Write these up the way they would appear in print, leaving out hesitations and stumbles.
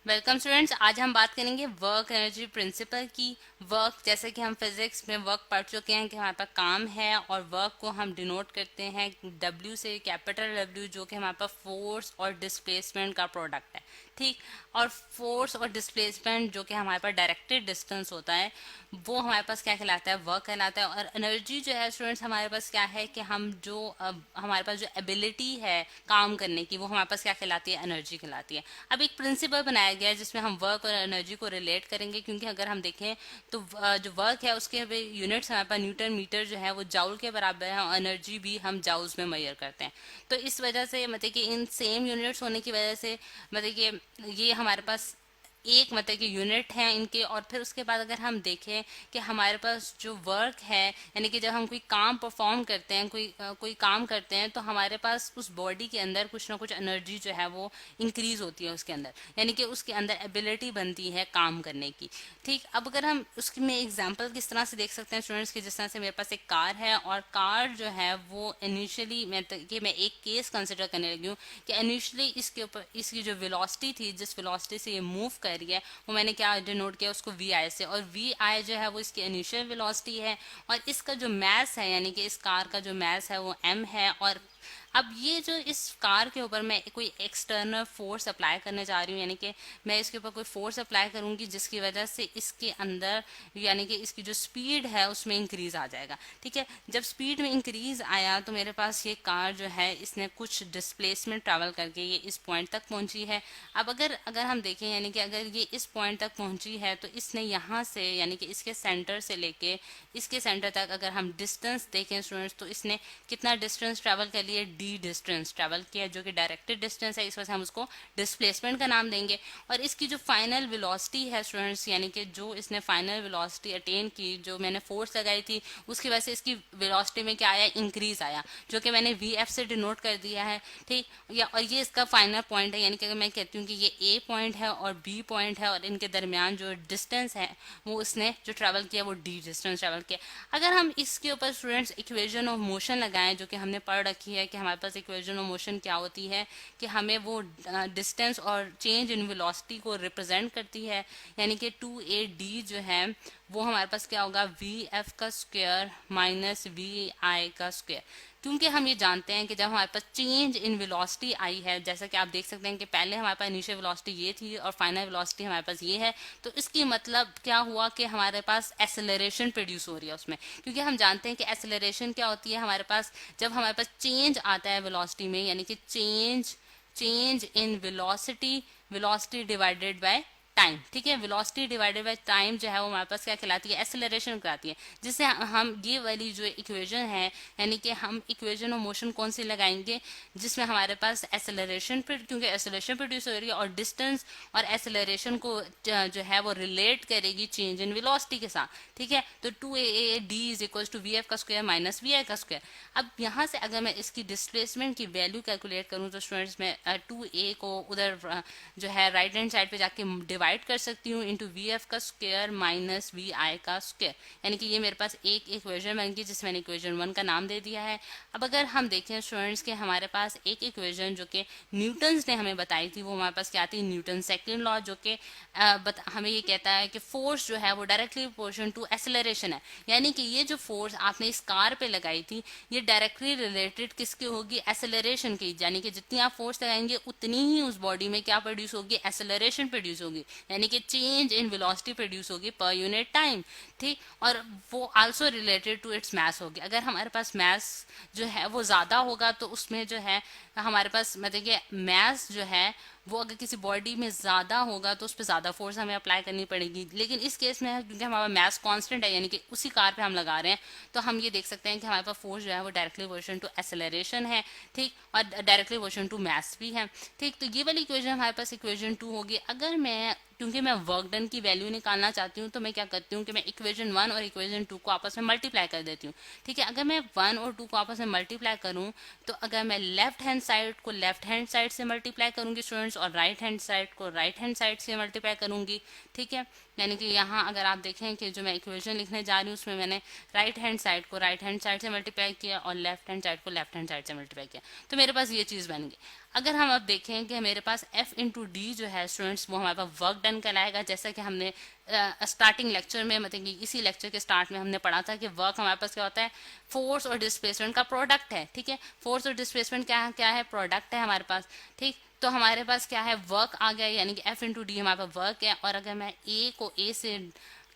Welcome students. आज हम बात करेंगे वर्क एनर्जी प्रिंसिपल की। वर्क जैसे कि हम फिजिक्स में वर्क पढ़ चुके हैं कि हमारे पास काम है और वर्क को हम डिनोट करते हैं डब्ल्यू से, कैपिटल डब्ल्यू, जो कि हमारे पास फोर्स और डिस्प्लेसमेंट का प्रोडक्ट है। ठीक। और फोर्स और डिस्प्लेसमेंट जो कि हमारे पास डायरेक्टेड डिस्टेंस होता है वो हमारे पास क्या कहलाता है, वर्क कहलाता है। और एनर्जी जो है स्टूडेंट्स हमारे पास क्या है कि हम जो हमारे पास जो एबिलिटी है काम करने की वो हमारे पास क्या कहलाती है, एनर्जी कहलाती है। अब एक प्रिंसिपल बनाया गया है जिसमें हम वर्क और एनर्जी को रिलेट करेंगे, क्योंकि अगर हम देखें तो जो वर्क है उसके यूनिट्स हमारे पास न्यूटन मीटर जो है वो जाउल के बराबर है, और एनर्जी भी हम जाउल्स में मेजर करते हैं। तो इस वजह से मतलब कि इन सेम यूनिट्स होने की वजह से मतलब कि ये हमारे पास एक मतलब कि यूनिट है इनके। और फिर उसके बाद अगर हम देखें कि हमारे पास जो वर्क है, यानी कि जब हम कोई काम परफॉर्म करते हैं, कोई काम करते हैं, तो हमारे पास उस बॉडी के अंदर कुछ ना कुछ एनर्जी जो है वो इंक्रीज होती है उसके अंदर, यानी कि उसके अंदर एबिलिटी बनती है काम करने की। ठीक। अब अगर हम उसकी में एग्जांपल किस तरह से देख सकते हैं स्टूडेंट्स की, जिस तरह से मेरे पास एक कार है और कार जो है वो इनिशियली मैं एक केस कंसिडर करने लगी हूँ कि इनिशियली इसके ऊपर इसकी जो वेलोसिटी थी, जिस वेलोसिटी से ये मूव कर रही है, वो मैंने क्या डिनोट किया उसको वी आई से। और वी आई जो है वो इसकी इनिशियल वेलोसिटी है, और इसका जो मैस है यानी कि इस कार का जो मैस है वो एम है। और अब ये जो इस कार के ऊपर मैं कोई एक्सटर्नल फोर्स अप्लाई करने जा रही हूँ, यानी कि मैं इसके ऊपर कोई फोर्स अप्लाई करूंगी जिसकी वजह से इसके अंदर यानी कि इसकी जो स्पीड है उसमें इंक्रीज आ जाएगा। ठीक है। जब स्पीड में इंक्रीज आया तो मेरे पास ये कार जो है इसने कुछ डिस्प्लेसमेंट ट्रैवल करके ये इस पॉइंट तक पहुंची है। अब अगर अगर हम देखें यानी कि अगर ये इस पॉइंट तक पहुंची है तो इसने यहाँ से यानी कि इसके सेंटर से लेके इसके सेंटर तक अगर हम डिस्टेंस देखें स्टूडेंट्स, तो इसने कितना डिस्टेंस ट्रैवल कर लिया, डी डिस्टेंस ट्रैवल किया, जो कि डायरेक्टेड डिस्टेंस है। इस वजह से हम उसको डिस्प्लेसमेंट का नाम देंगे। और इसकी जो फाइनल वेलोसिटी है स्टूडेंट्स, यानी कि जो इसने फाइनल वेलोसिटी अटेन की, जो मैंने फोर्स लगाई थी उसकी वजह से इसकी वेलोसिटी में क्या आया, इंक्रीज आया, जो कि मैंने वी एफ से डिनोट कर दिया है। ठीक। या और ये इसका फाइनल पॉइंट है, यानी कि अगर मैं कहती हूँ कि ये ए पॉइंट है और बी पॉइंट है और इनके दरमियान जो डिस्टेंस है वो इसने जो ट्रैवल किया वो डी डिस्टेंस ट्रैवल किया। अगर हम इसके ऊपर स्टूडेंट्स इक्वेशन ऑफ मोशन लगाएं, जो कि हमने पढ़ रखी है कि हमारे पास इक्वेशन ऑफ मोशन क्या होती है, कि हमें वो डिस्टेंस और चेंज इन वेलोसिटी को रिप्रेजेंट करती है, यानी कि 2a_d जो है वो हमारे पास क्या होगा, वी एफ का स्क्वायर माइनस वी आई का स्क्वायर। क्योंकि हम ये जानते हैं कि जब हमारे पास चेंज इन वेलोसिटी आई है, जैसा कि आप देख सकते हैं कि पहले हमारे पास इनिशियल वेलोसिटी ये थी और फाइनल वेलोसिटी हमारे पास ये है, तो इसकी मतलब क्या हुआ कि हमारे पास एक्सेलरेशन प्रोड्यूस हो रही है उसमें। क्योंकि हम जानते हैं कि एक्सेलरेशन क्या होती है हमारे पास, जब हमारे पास चेंज आता है वेलोसिटी में, यानी कि change change in velocity, velocity divided by time. ठीक है। वेलोसिटी डिवाइडेड बाय टाइम जो है वो हमारे पास क्या कहलाती है, एक्सेलरेशन कहलाती है। जिससे हम ये वाली जो इक्वेशन है, यानी कि हम इक्वेशन ऑफ मोशन कौन सी लगाएंगे, जिसमें हमारे पास एक्सेलरेशन, क्योंकि एक्सेलरेशन प्रोड्यूस हो रही है और डिस्टेंस और एक्सेलरेशन को जो है वो रिलेट करेगी चेंज इन वेलोसिटी के साथ। ठीक है। तो 2a_d is equal to V F का स्क्वायर माइनस वी आई का स्क्वायर। अब यहाँ से अगर मैं इसकी डिस्प्लेसमेंट की वैल्यू कैलकुलेट करूँ तो स्टूडेंट्स में 2a को उधर जो है राइट हैंड साइड पे जाके डिवाइड कर सकती हूँ इंटू वी एफ का स्क्वायर माइनस वी आई का स्क्वायर, यानी कि ये मेरे पास एक इक्वेशन बन गई जिसमें मैंने इक्वेशन 1 का नाम दे दिया है। अब अगर हम देखें स्टूडेंट्स के हमारे पास एक इक्वेशन जो कि न्यूटन्स ने हमें बताई थी, वो हमारे पास क्या आती है, न्यूटन सेकेंड लॉ, जो कि हमें ये कहता है कि फोर्स जो है वो डायरेक्टली प्रोपोर्शन टू एक्सेलरेशन है। यानी कि ये जो फोर्स आपने इस कार पे लगाई थी ये डायरेक्टली रिलेटेड किसकी होगी, एक्सेलरेशन की। यानी कि जितनी आप फोर्स लगाएंगे उतनी ही उस बॉडी में क्या प्रोड्यूस होगी, एक्सेलरेशन प्रोड्यूस होगी, यानी कि चेंज इन वेलोसिटी प्रोड्यूस होगी पर यूनिट टाइम। ठीक। और वो also related to its mass होगी। अगर हमारे पास मैस जो है वो ज्यादा होगा तो उसमें जो है हमारे पास मतलब कि मैस जो है वो अगर किसी बॉडी में ज्यादा होगा तो उस पर ज्यादा फोर्स हमें अप्लाई करनी पड़ेगी। लेकिन इस केस में क्योंकि हमारा मैस कांस्टेंट है, यानी कि उसी कार पे हम लगा रहे हैं, तो हम ये देख सकते हैं कि हमारे पास फोर्स जो है वो डायरेक्टली प्रोपोर्शनल टू एक्सेलरेशन है। ठीक। और डायरेक्टली प्रोपोर्शनल टू मैस भी है। ठीक। तो ये वाली इक्वेशन हमारे पास इक्वेशन 2 होगी। अगर मैं क्योंकि मैं वर्क डन की वैल्यू निकालना चाहती हूँ तो मैं क्या करती हूँ कि मैं इक्वेशन 1 और इक्वेशन 2 को आपस में मल्टीप्लाई कर देती हूँ। ठीक है। अगर मैं 1 और 2 को आपस में मल्टीप्लाई करूँ तो अगर मैं लेफ्ट हैंड साइड को लेफ्ट हैंड साइड से मल्टीप्लाई करूंगी स्टूडेंट्स और राइट हैंड साइड को राइट हैंड साइड से मल्टीप्लाई करूंगी। ठीक है। यानी कि यहाँ अगर आप देखें कि जो मैं इक्वेशन लिखने जा रही हूँ उसमें मैंने राइट हैंड साइड को राइट हैंड साइड से मल्टीप्लाई किया और लेफ्ट हैंड साइड को लेफ्ट हैंड साइड से मल्टीप्लाई किया, तो मेरे पास ये चीज़ बन गई। अगर हम अब देखें कि मेरे पास F इंटू डी जो है स्टूडेंट्स, वो हमारे पास वर्क डन कहलाएगा। जैसा कि हमने स्टार्टिंग लेक्चर में, मतलब कि इसी लेक्चर के स्टार्ट में हमने पढ़ा था कि वर्क हमारे पास क्या होता है, फोर्स और डिस्प्लेसमेंट का प्रोडक्ट है। ठीक है, फोर्स और डिस्प्लेसमेंट क्या है, प्रोडक्ट है हमारे पास। ठीक, तो हमारे पास क्या है, वर्क आ गया, यानी कि F इंटू डी हमारे पास वर्क है। और अगर मैं ए को ए से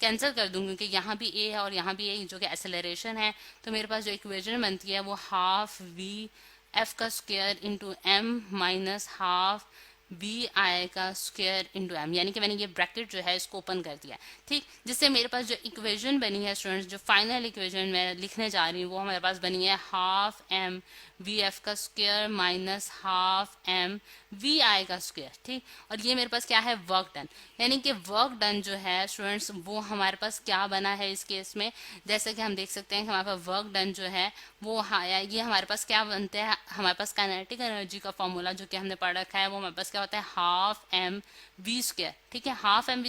कैंसिल कर दूं, क्योंकि यहाँ भी ए है और यहाँ भी ए, जो कि एक्सेलरेशन है, तो मेरे पास जो इक्वेशन बनती है वो हाफ वी एफ का square into M minus half B I का स्क्वायर इंटू एम, यानी कि मैंने ये ब्रैकेट जो है इसको ओपन कर दिया। ठीक, जिससे मेरे पास जो इक्वेशन बनी है स्टूडेंट्स, जो फाइनल इक्वेशन मैं लिखने जा रही हूँ, वो हमारे पास बनी है हाफ एम वी एफ का square minus half M V I का स्क्वायर। ठीक, और ये मेरे पास क्या है, वर्क डन। यानी कि वर्क डन जो है स्टूडेंट्स, वो हमारे पास क्या बना है इस केस में, जैसे कि हम देख सकते हैं कि हमारे पास वर्क डन जो है वो ये हमारे पास क्या बनते हैं, हमारे पास काइनेटिक एनर्जी का फॉर्मूला जो कि हमने पढ़ रखा है, वो हमारे पास क्या होता है, हाफ एम वी स्क्वायर। ठीक है, हाफ एम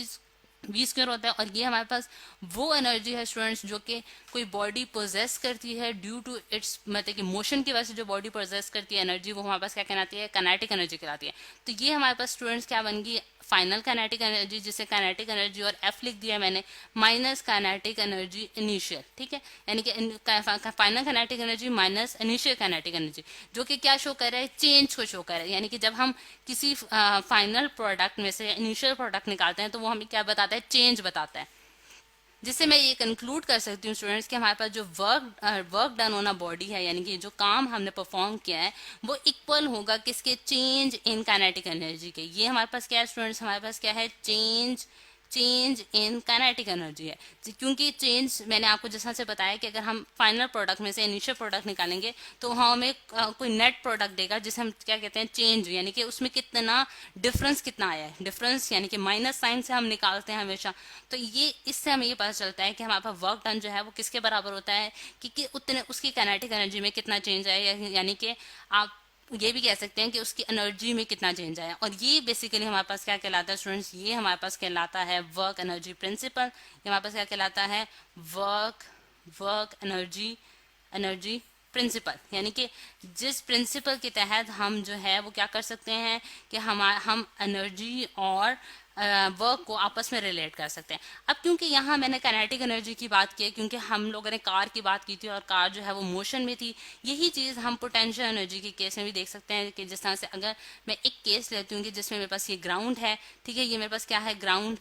वी स्क्वायर होता है। और ये हमारे पास वो एनर्जी है स्टूडेंट्स जो कि कोई बॉडी पोजेस करती है ड्यू टू इट्स, मतलब कि मोशन की वजह से जो बॉडी पोजेस करती है एनर्जी, वो हमारे पास क्या कहलाती है, काइनेटिक एनर्जी कहलाती है। तो ये हमारे पास स्टूडेंट्स क्या बन गई, फाइनल काइनेटिक एनर्जी, जिसे काइनेटिक एनर्जी और एफ लिख दिया मैंने, माइनस काइनेटिक एनर्जी इनिशियल। ठीक है, यानी कि final kinetic energy minus initial kinetic energy, जो कि क्या शो कर रहा है, चेंज को शो कर रहा है। यानी कि जब हम किसी फाइनल प्रोडक्ट में से इनिशियल प्रोडक्ट निकालते हैं, तो वो हमें क्या बताता है, चेंज बताता है। जिससे मैं ये कंक्लूड कर सकती हूँ स्टूडेंट्स कि हमारे पास जो वर्क डन होना बॉडी है, यानी कि जो काम हमने परफॉर्म किया है, वो इक्वल होगा किसके, चेंज इन काइनेटिक एनर्जी के। ये हमारे पास क्या है स्टूडेंट्स, हमारे पास क्या है, चेंज इन काइनेटिक एनर्जी है। क्योंकि चेंज मैंने आपको जैसा से बताया कि अगर हम फाइनल प्रोडक्ट में से इनिशियल प्रोडक्ट निकालेंगे, तो हमें कोई नेट प्रोडक्ट देगा, जिसे हम क्या कहते हैं, चेंज, यानी कि उसमें कितना डिफरेंस कितना आया है, डिफरेंस यानी कि माइनस साइन से हम निकालते हैं हमेशा। तो ये इससे हमें ये पता चलता है कि हमारे पास वर्क डन जो है वो किसके बराबर होता है, कि उतने उसकी काइनेटिक एनर्जी में कितना चेंज आया, यानी कि आप ये भी कह सकते हैं कि उसकी एनर्जी में कितना चेंज आया। और ये बेसिकली हमारे पास क्या कहलाता है स्टूडेंट्स, ये हमारे पास कहलाता है वर्क एनर्जी प्रिंसिपल। ये हमारे पास क्या कहलाता है, वर्क एनर्जी प्रिंसिपल। यानी कि जिस प्रिंसिपल के तहत हम जो है वो क्या कर सकते हैं कि हम एनर्जी और वर्क को आपस में रिलेट कर सकते हैं। अब क्योंकि यहाँ मैंने काइनेटिक एनर्जी की बात की है, क्योंकि हम लोगों ने कार की बात की थी और कार जो है वो मोशन में थी, यही चीज़ हम पोटेंशियल एनर्जी के केस में भी देख सकते हैं। कि जिस तरह से अगर मैं एक केस लेती हूँ कि जिसमें मेरे पास ये ग्राउंड है, ठीक है, ये मेरे पास क्या है, ग्राउंड,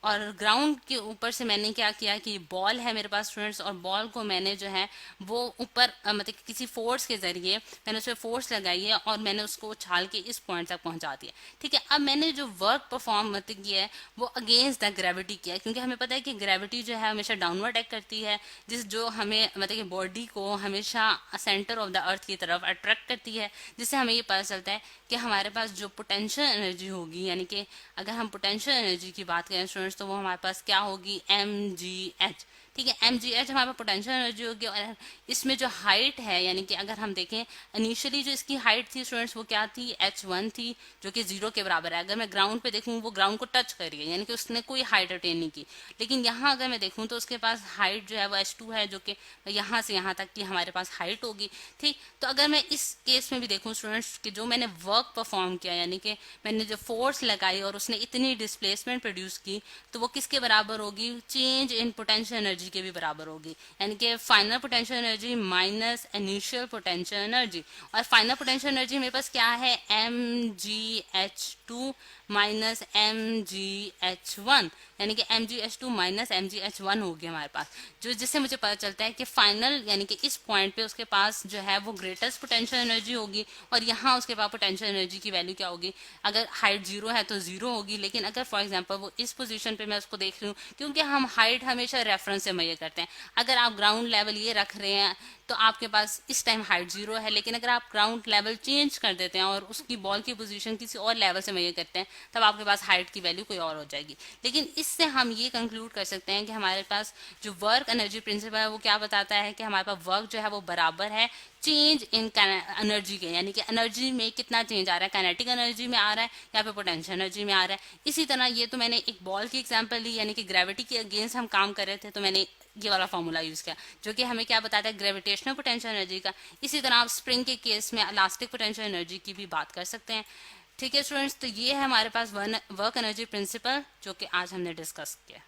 और ग्राउंड के ऊपर से मैंने क्या किया कि बॉल है मेरे पास स्टूडेंट्स, और बॉल को मैंने जो है वो ऊपर मतलब किसी फोर्स के जरिए मैंने उस पर फोर्स लगाई है और मैंने उसको उछाल के इस पॉइंट तक पहुंचा दिया। ठीक है, अब मैंने जो वर्क परफॉर्म मतलब किया है वो अगेंस्ट द ग्रेविटी किया है, क्योंकि हमें पता है कि ग्रेविटी जो है हमेशा डाउनवर्ड एक्ट करती है, जो हमें मतलब कि बॉडी को हमेशा सेंटर ऑफ द अर्थ की तरफ अट्रैक्ट करती है। जिससे हमें ये पता चलता है कि हमारे पास जो पोटेंशियल एनर्जी होगी, यानी कि अगर हम पोटेंशियल एनर्जी की बात करें स्टूडेंट्स, तो वो हमारे पास क्या होगी, mgh। ठीक है, mgh हमारे पास पोटेंशियल एनर्जी होगी। और इसमें जो हाइट है, यानी कि अगर हम देखें इनिशियली जो इसकी हाइट थी स्टूडेंट्स, वो क्या थी, h1 थी, जो कि 0 के बराबर है। अगर मैं ग्राउंड पे देखूं, वो ग्राउंड को टच कर रही है, यानी कि उसने कोई हाइट अटेन नहीं की। लेकिन यहाँ अगर मैं देखूं तो उसके पास हाइट जो है वो h2 है, जो कि यहाँ से यहाँ तक की हमारे पास हाइट होगी। ठीक, तो अगर मैं इस केस में भी देखूं स्टूडेंट्स कि जो मैंने वर्क परफॉर्म किया, यानी कि मैंने जो फोर्स लगाई और उसने इतनी डिस्प्लेसमेंट प्रोड्यूस की, तो वो किसके बराबर होगी, चेंज इन पोटेंशियल एनर्जी के भी बराबर होगी। यानी कि final potential energy minus initial potential energy. और फाइनल पोटेंशियल एनर्जी मेरे पास क्या है, mgh2 माइनस mgh1, यानी कि mgh2 माइनस mgh1 हो गया हमारे पास, जो जिससे मुझे पता चलता है कि फाइनल यानी कि इस पॉइंट पे उसके पास जो है वो ग्रेटेस्ट पोटेंशियल एनर्जी होगी। और यहाँ उसके पास पोटेंशियल एनर्जी की वैल्यू क्या होगी, अगर हाइट 0 है तो 0 होगी। लेकिन अगर फॉर एग्जांपल वो इस पोजीशन पे मैं उसको देख रही हूँ, क्योंकि हम हाइट हमेशा रेफरेंस से मेजर करते हैं। अगर आप ग्राउंड लेवल ये रख रहे हैं तो आपके पास इस टाइम हाइट 0 है, लेकिन अगर आप ग्राउंड लेवल चेंज कर देते हैं और उसकी बॉल की पोजीशन किसी और लेवल से मेजर करते हैं, तब आपके पास हाइट की वैल्यू कोई और हो जाएगी। लेकिन इससे हम ये कंक्लूड कर सकते हैं कि हमारे पास जो वर्क एनर्जी प्रिंसिपल है वो क्या बताता है कि हमारे पास वर्क जो है वो बराबर है चेंज इन एनर्जी के, यानी कि एनर्जी में कितना चेंज आ रहा है, काइनेटिक एनर्जी में आ रहा है या फिर पोटेंशियल एनर्जी में आ रहा है। इसी तरह ये तो मैंने एक बॉल की एग्जांपल ली, यानी कि ग्रेविटी के अगेंस्ट हम काम कर रहे थे, तो मैंने ये वाला फॉर्मूला यूज किया, जो कि हमें क्या बताता है ग्रेविटेशनल पोटेंशियल एनर्जी का। इसी तरह आप स्प्रिंग के केस में इलास्टिक पोटेंशियल एनर्जी की भी बात कर सकते हैं। ठीक है स्टूडेंट्स, तो ये है हमारे पास वर्क एनर्जी प्रिंसिपल जो कि आज हमने डिस्कस किया।